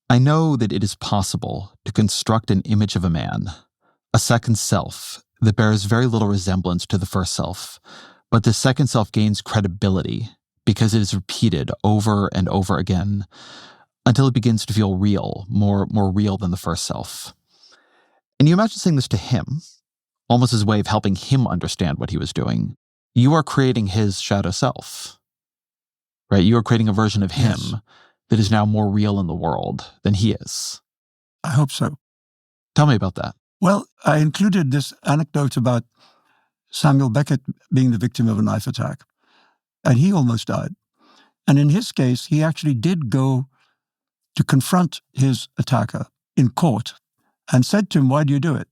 "I know that it is possible to construct an image of a man, a second self that bears very little resemblance to the first self, but the second self gains credibility because it is repeated over and over again until it begins to feel real, more real than the first self." And you imagine saying this to him, almost as a way of helping him understand what he was doing. You are creating his shadow self, right? You are creating a version of him that is now more real in the world than he is. I hope so. Tell me about that. Well, I included this anecdote about Samuel Becket being the victim of a knife attack, and he almost died. And in his case, he actually did go to confront his attacker in court and said to him, "Why do you do it?"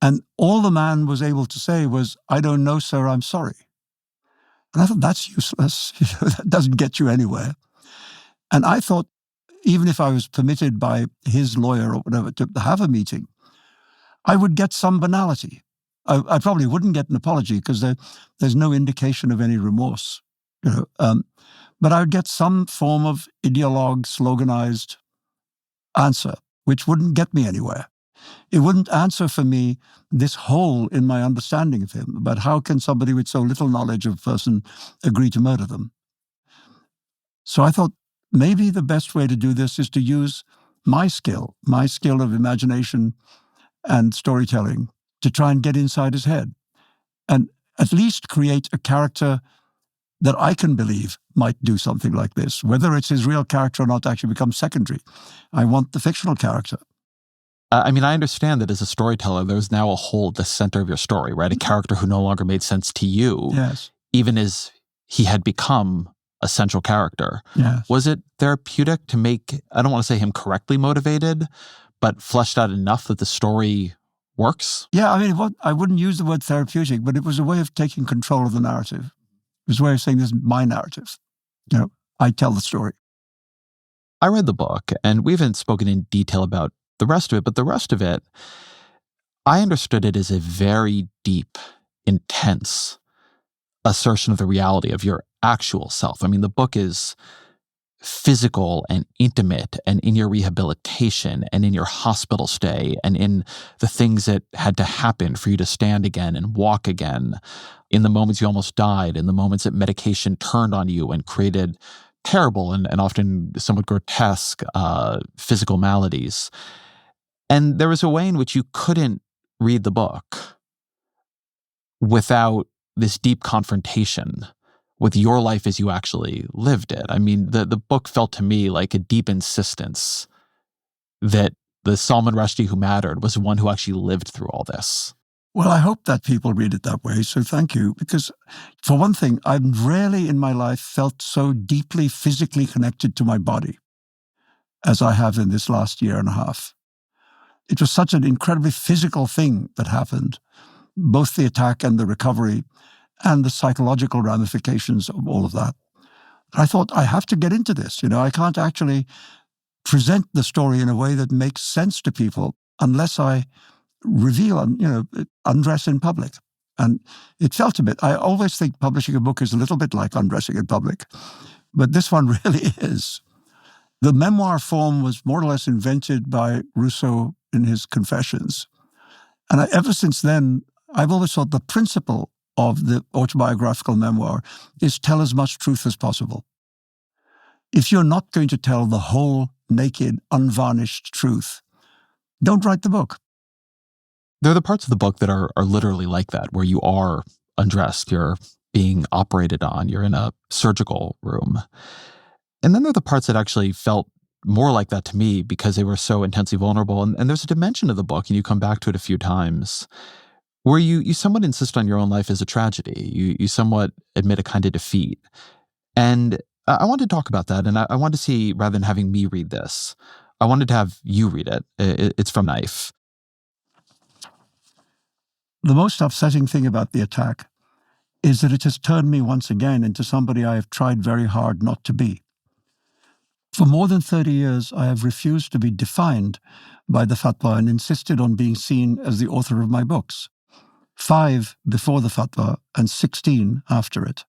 And all the man was able to say was, "I don't know, sir, I'm sorry." And I thought, that's useless. That doesn't get you anywhere. And I thought, even if I was permitted by his lawyer or whatever to have a meeting, I would get some banality. I probably wouldn't get an apology because there's no indication of any remorse. But I would get some form of ideologue, sloganized answer, which wouldn't get me anywhere. It wouldn't answer for me this hole in my understanding of him about how can somebody with so little knowledge of a person agree to murder them. So I thought maybe the best way to do this is to use my skill of imagination and storytelling to try and get inside his head and at least create a character that I can believe might do something like this. Whether it's his real character or not actually becomes secondary. I want the fictional character. I mean, I understand that as a storyteller, there's now a hole at the center of your story, right? A character who no longer made sense to you, Yes. even as he had become a central character. Yes. Was it therapeutic to make, I don't want to say him correctly motivated, but fleshed out enough that the story works? Yeah, I mean, I wouldn't use the word therapeutic, but it was a way of taking control of the narrative. It was a way of saying, this is my narrative. I tell the story. I read the book, and we haven't spoken in detail about the rest of it, but the rest of it, I understood it as a very deep, intense assertion of the reality of your actual self. I mean, the book is physical and intimate and in your rehabilitation and in your hospital stay and in the things that had to happen for you to stand again and walk again, in the moments you almost died, in the moments that medication turned on you and created terrible and often somewhat grotesque physical maladies. And there was a way in which you couldn't read the book without this deep confrontation with your life as you actually lived it. I mean, the book felt to me like a deep insistence that the Salman Rushdie who mattered was one who actually lived through all this. Well, I hope that people read it that way, so thank you. Because for one thing, I've rarely in my life felt so deeply physically connected to my body as I have in this last year and a half. It was such an incredibly physical thing that happened, both the attack and the recovery and the psychological ramifications of all of that. I thought, I have to get into this. I can't actually present the story in a way that makes sense to people unless I reveal, undress in public. And it felt a bit, I always think publishing a book is a little bit like undressing in public, but this one really is. The memoir form was more or less invented by Rousseau in his Confessions. And ever since then, I've always thought the principle of the autobiographical memoir is tell as much truth as possible. If you're not going to tell the whole, naked, unvarnished truth, don't write the book. There are the parts of the book that are literally like that, where you are undressed, you're being operated on, you're in a surgical room. And then there are the parts that actually felt more like that to me because they were so intensely vulnerable. And there's a dimension of the book, and you come back to it a few times, where you somewhat insist on your own life as a tragedy. You somewhat admit a kind of defeat. And I wanted to talk about that, and I wanted to see, rather than having me read this, I wanted to have you read it. It's from Knife. The most upsetting thing about the attack is that it has turned me once again into somebody I have tried very hard not to be. For more than 30 years, I have refused to be defined by the fatwa and insisted on being seen as the author of my books. 5 before the fatwa and 16 after it.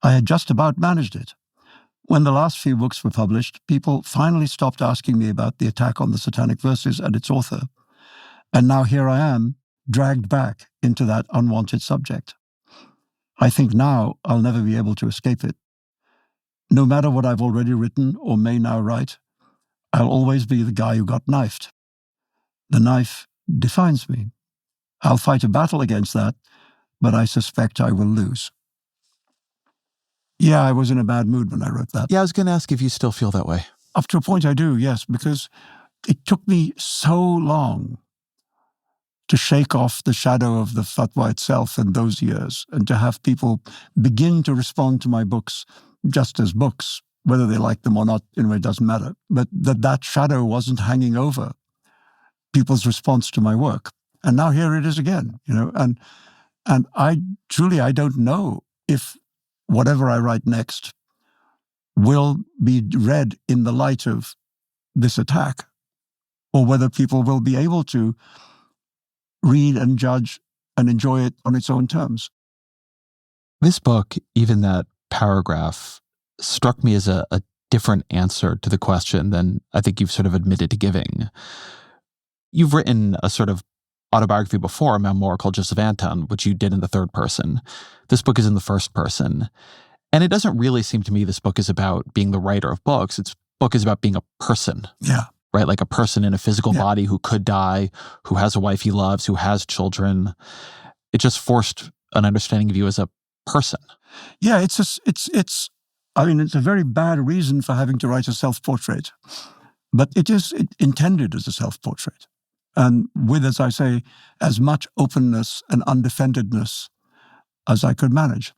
I had just about managed it. When the last few books were published, people finally stopped asking me about the attack on the Satanic Verses and its author. And now here I am, dragged back into that unwanted subject. I think now I'll never be able to escape it. No matter what I've already written or may now write, I'll always be the guy who got knifed. The knife defines me. I'll fight a battle against that, but I suspect I will lose. Yeah, I was in a bad mood when I wrote that. Yeah, I was going to ask if you still feel that way. Up to a point I do, yes, because it took me so long to shake off the shadow of the fatwa itself in those years and to have people begin to respond to my books just as books, whether they like them or not, anyway, it doesn't matter. But that shadow wasn't hanging over people's response to my work. And now here it is again, and I don't know if whatever I write next will be read in the light of this attack, or whether people will be able to read and judge and enjoy it on its own terms. This book, even that paragraph, struck me as a different answer to the question than I think you've sort of admitted to giving. You've written a sort of autobiography before, a memoir called Joseph Anton, which you did in the third person. This book is in the first person. And it doesn't really seem to me this book is about being the writer of books. This book is about being a person. Yeah. Right? Like a person in a physical body who could die, who has a wife he loves, who has children. It just forced an understanding of you as a person. Yeah, it's a very bad reason for having to write a self-portrait. But it is intended as a self-portrait. And with, as I say, as much openness and undefendedness as I could manage.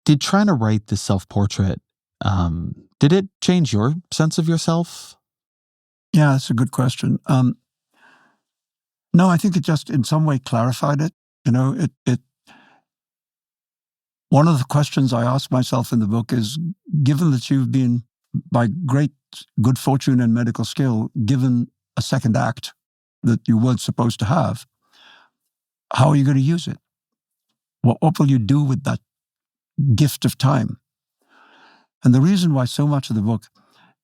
Did trying to write this self-portrait, did it change your sense of yourself? Yeah, that's a good question. No, I think it just in some way clarified it. One of the questions I ask myself in the book is, given that you've been, by great good fortune and medical skill, given a second act that you weren't supposed to have, how are you going to use it? What will you do with that gift of time? And the reason why so much of the book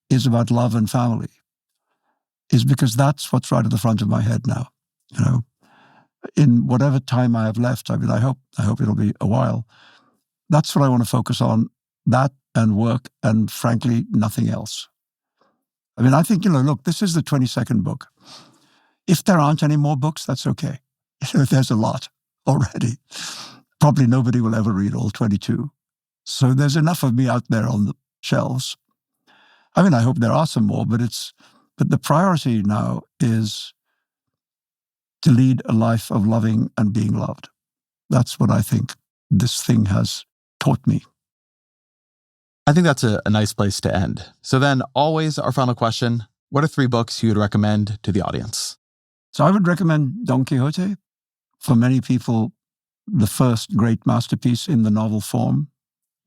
is about love and family is because that's what's right at the front of my head now. In whatever time I have left, I hope it'll be a while. That's what I want to focus on, that and work, and frankly, nothing else. I think, look, this is the 22nd book. If there aren't any more books, that's okay. There's a lot already. Probably nobody will ever read all 22. So there's enough of me out there on the shelves. I hope there are some more, but the priority now is to lead a life of loving and being loved. That's what I think this thing has taught me. I think that's a nice place to end. So then, always our final question, what are 3 books you would recommend to the audience? So I would recommend Don Quixote. For many people, the first great masterpiece in the novel form,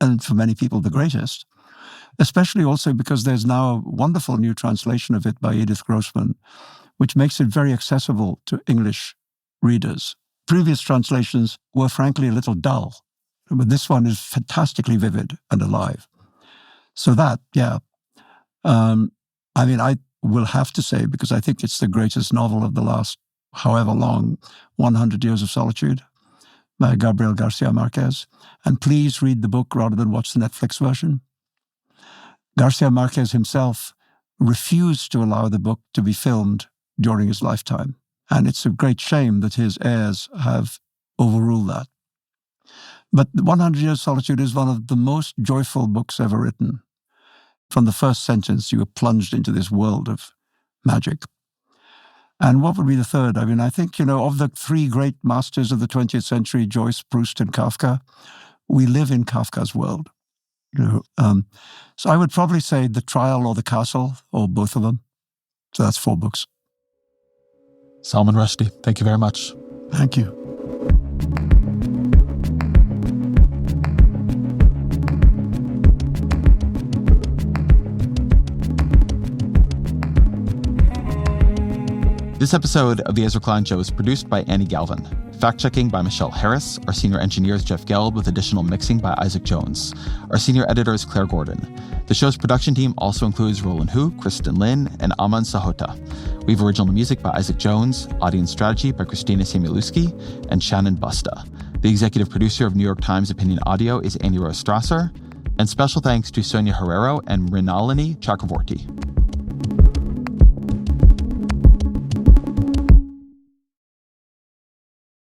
and for many people, the greatest. Especially also because there's now a wonderful new translation of it by Edith Grossman, which makes it very accessible to English readers. Previous translations were frankly a little dull, but this one is fantastically vivid and alive. So that, yeah. I will have to say, because I think it's the greatest novel of the last however long, 100 Years of Solitude by Gabriel Garcia Marquez. And please read the book rather than watch the Netflix version. Garcia Marquez himself refused to allow the book to be filmed during his lifetime. And it's a great shame that his heirs have overruled that. But 100 Years of Solitude is one of the most joyful books ever written. From the first sentence, you were plunged into this world of magic. And what would be the third? I mean, I think, of the three great masters of the 20th century, Joyce, Proust, and Kafka, we live in Kafka's world. So I would probably say The Trial or The Castle, or both of them. So that's 4 books. Salman Rushdie, thank you very much. Thank you. This episode of The Ezra Klein Show is produced by Annie Galvin. Fact-checking by Michelle Harris. Our senior engineer is Jeff Gelb, with additional mixing by Isaac Jones. Our senior editor is Claire Gordon. The show's production team also includes Roland Hu, Kristen Lin, and Aman Sahota. We have original music by Isaac Jones, audience strategy by Christina Samuelewski, and Shannon Busta. The executive producer of New York Times Opinion Audio is Annie Rose Strasser. And special thanks to Sonia Herrero and Mrinalini Chakravorty.